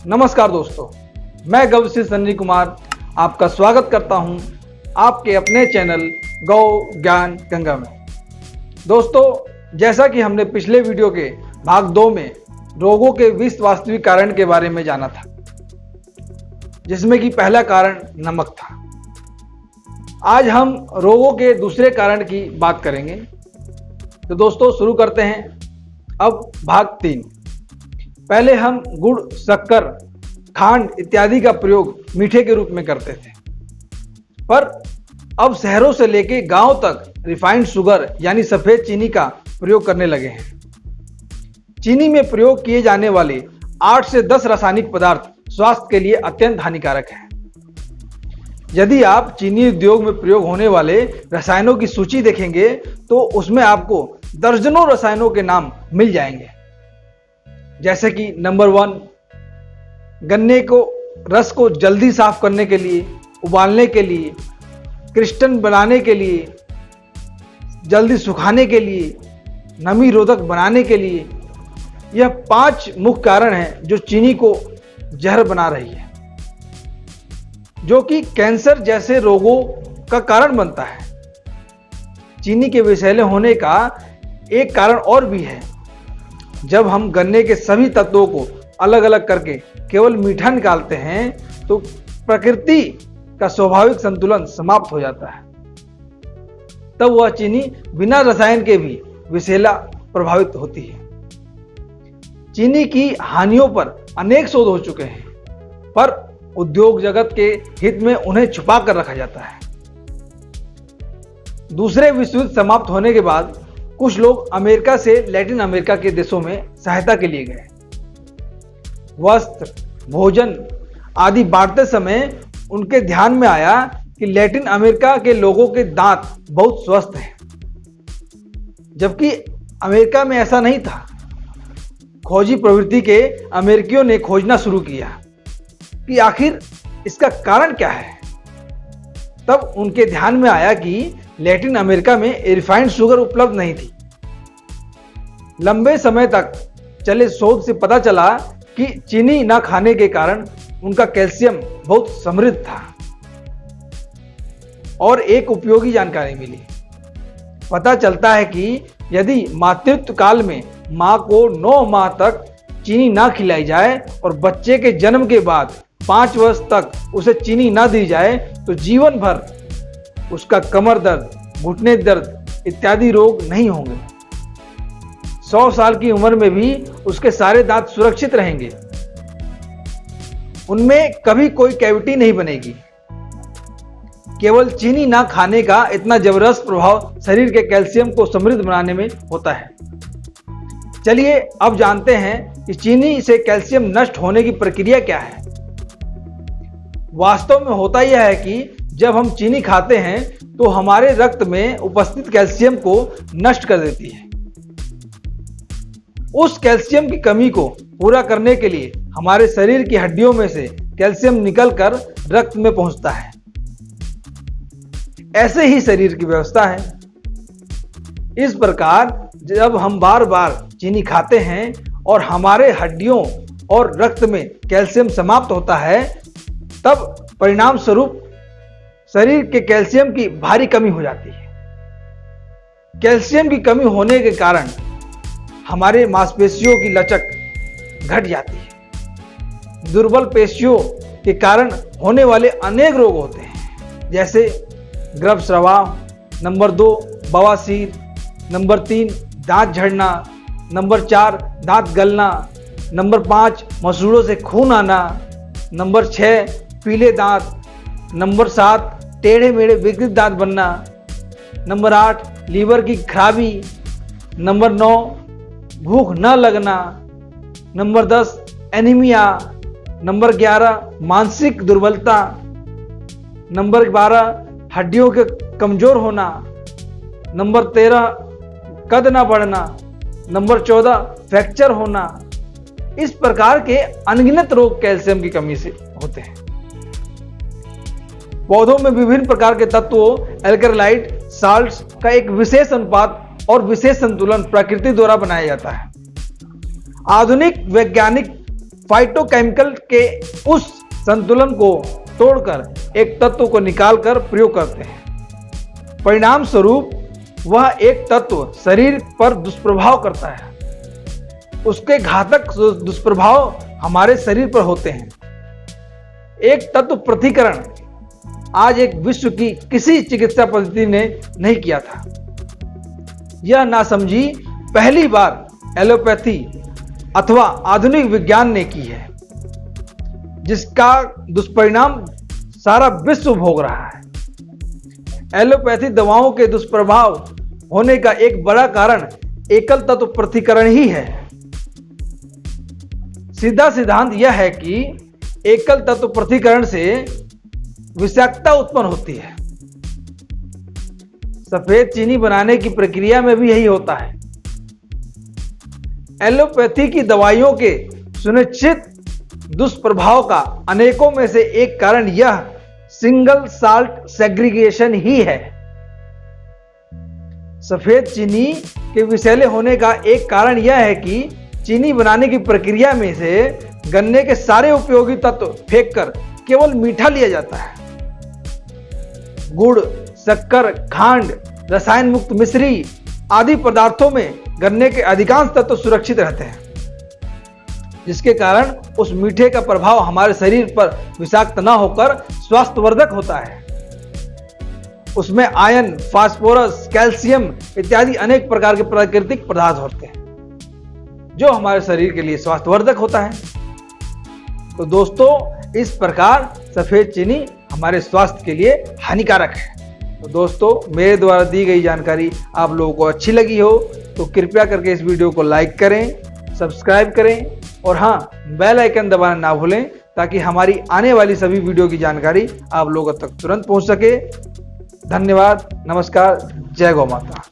नमस्कार दोस्तों, मैं गौश्री संजय कुमार आपका स्वागत करता हूं आपके अपने चैनल गौ ज्ञान गंगा में। दोस्तों, जैसा कि हमने पिछले वीडियो के भाग 2 में रोगों के 20 वास्तविक कारण के बारे में जाना था, जिसमें कि पहला कारण नमक था। आज हम रोगों के दूसरे कारण की बात करेंगे। तो दोस्तों, शुरू करते हैं अब भाग 3। पहले हम गुड़, शक्कर, खांड इत्यादि का प्रयोग मीठे के रूप में करते थे, पर अब शहरों से लेके गांव तक रिफाइंड शुगर यानी सफेद चीनी का प्रयोग करने लगे हैं। चीनी में प्रयोग किए जाने वाले 8 से 10 रासायनिक पदार्थ स्वास्थ्य के लिए अत्यंत हानिकारक हैं। यदि आप चीनी उद्योग में प्रयोग होने वाले रसायनों की सूची देखेंगे तो उसमें आपको दर्जनों रसायनों के नाम मिल जाएंगे। जैसे कि नंबर 1, गन्ने को रस को जल्दी साफ करने के लिए, उबालने के लिए, क्रिस्टल बनाने के लिए, जल्दी सुखाने के लिए, नमी रोधक बनाने के लिए। यह 5 मुख्य कारण हैं जो चीनी को जहर बना रही है, जो कि कैंसर जैसे रोगों का कारण बनता है। चीनी के विषैले होने का एक कारण और भी है। जब हम गन्ने के सभी तत्वों को अलग अलग करके केवल मीठा निकालते हैं तो प्रकृति का स्वाभाविक संतुलन समाप्त हो जाता है। तब वह चीनी बिना रसायन के भी विषैला प्रभावित होती है। चीनी की हानियों पर अनेक शोध हो चुके हैं, पर उद्योग जगत के हित में उन्हें छुपा कर रखा जाता है। दूसरे विश्व युद्ध समाप्त होने के बाद कुछ लोग अमेरिका से लैटिन अमेरिका के देशों में सहायता के लिए गए। वस्त्र, भोजन आदि बांटते समय उनके ध्यान में आया कि लैटिन अमेरिका के लोगों के दांत बहुत स्वस्थ हैं, जबकि अमेरिका में ऐसा नहीं था। खोजी प्रवृत्ति के अमेरिकियों ने खोजना शुरू किया कि आखिर इसका कारण क्या है। तब उनके ध्यान में आया कि लैटिन अमेरिका में रिफाइंड शुगर उपलब्ध नहीं थी। लंबे समय तक चले शोध से पता चला कि चीनी न खाने के कारण उनका कैल्शियम बहुत समृद्ध था। और एक उपयोगी जानकारी मिली। पता चलता है कि यदि मातृत्व काल में मां को 9 माह तक चीनी ना खिलाई जाए और बच्चे के जन्म के बाद 5 वर्ष तक उसे चीनी ना दी जाए तो जीवन भर उसका कमर दर्द, घुटने दर्द इत्यादि रोग नहीं होंगे। 100 साल की उम्र में भी उसके सारे दांत सुरक्षित रहेंगे। उनमें कभी कोई कैविटी नहीं बनेगी। केवल चीनी ना खाने का इतना जबरदस्त प्रभाव शरीर के कैल्शियम को समृद्ध बनाने में होता है। चलिए अब जानते हैं कि चीनी से कैल्शियम नष्ट होने की प्रक्रिया क्या है। वास्तव में होता यह है कि जब हम चीनी खाते हैं तो हमारे रक्त में उपस्थित कैल्शियम को नष्ट कर देती है। उस कैल्शियम की कमी को पूरा करने के लिए हमारे शरीर की हड्डियों में से कैल्शियम निकलकर रक्त में पहुंचता है। ऐसे ही शरीर की व्यवस्था है। इस प्रकार जब हम बार बार चीनी खाते हैं और हमारे हड्डियों और रक्त में कैल्शियम समाप्त होता है, तब परिणाम स्वरूप शरीर के कैल्शियम की भारी कमी हो जाती है। कैल्शियम की कमी होने के कारण हमारे मांसपेशियों की लचक घट जाती है। दुर्बल पेशियों के कारण होने वाले अनेक रोग होते हैं, जैसे गर्भ स्राव, नंबर 2 बवासीर, नंबर 3 दांत झड़ना, नंबर 4 दांत गलना, नंबर 5 मसूड़ों से खून आना, नंबर 6 पीले दांत, नंबर 7 टेढ़े मेढ़े विकृत दांत बनना, नंबर 8 लीवर की खराबी, नंबर 9 भूख न लगना, नंबर 10 एनीमिया, नंबर 11 मानसिक दुर्बलता, नंबर 12 हड्डियों के कमजोर होना, नंबर 13 कद न बढ़ना, नंबर 14 फ्रैक्चर होना। इस प्रकार के अनगिनत रोग कैल्शियम की कमी से होते हैं। पौधों में विभिन्न प्रकार के तत्वों, एल्कलाइट, साल्ट्स का एक विशेष अनुपात और विशेष संतुलन प्रकृति द्वारा बनाया जाता है। आधुनिक वैज्ञानिक फाइटोकेमिकल के उस संतुलन को तोड़कर एक तत्व को निकालकर प्रयोग करते हैं। परिणाम स्वरूप वह एक तत्व शरीर पर दुष्प्रभाव करता है। उसके घातक दुष्प्रभाव हमारे शरीर पर होते हैं। एक तत्व पृथक्करण आज एक विश्व की किसी चिकित्सा पद्धति ने नहीं किया था। यह नासमझी पहली बार एलोपैथी अथवा आधुनिक विज्ञान ने की है, जिसका दुष्परिणाम सारा विश्व भोग रहा है। एलोपैथी दवाओं के दुष्प्रभाव होने का एक बड़ा कारण एकल तत्व पृथक्करण ही है। सीधा सिद्धांत यह है कि एकल तत्व पृथक्करण से विषाक्तता उत्पन्न होती है। सफेद चीनी बनाने की प्रक्रिया में भी यही होता है। एलोपैथी की दवाइयों के सुनिश्चित दुष्प्रभाव का अनेकों में से एक कारण यह सिंगल साल्ट सेग्रीगेशन ही है। सफेद चीनी के विषैले होने का एक कारण यह है कि चीनी बनाने की प्रक्रिया में से गन्ने के सारे उपयोगी तत्व फेंककर केवल मीठा लिया जाता है। गुड़, शक्कर, खांड, रसायन मुक्त मिश्री आदि पदार्थों में गन्ने के अधिकांश तत्व सुरक्षित रहते हैं, जिसके कारण उस मीठे का प्रभाव हमारे शरीर पर विषाक्त न होकर स्वास्थ्यवर्धक होता है। उसमें आयरन, फास्फोरस, कैल्शियम इत्यादि अनेक प्रकार के प्राकृतिक पदार्थ होते हैं, जो हमारे शरीर के लिए स्वास्थ्यवर्धक होता है। तो दोस्तों, इस प्रकार सफेद चीनी हमारे स्वास्थ्य के लिए हानिकारक है। तो दोस्तों, मेरे द्वारा दी गई जानकारी आप लोगों को अच्छी लगी हो तो कृपया करके इस वीडियो को लाइक करें, सब्सक्राइब करें और हाँ, बेल आइकन दबाना ना भूलें, ताकि हमारी आने वाली सभी वीडियो की जानकारी आप लोगों तक तुरंत पहुंच सके। धन्यवाद, नमस्कार, जय गौ माता।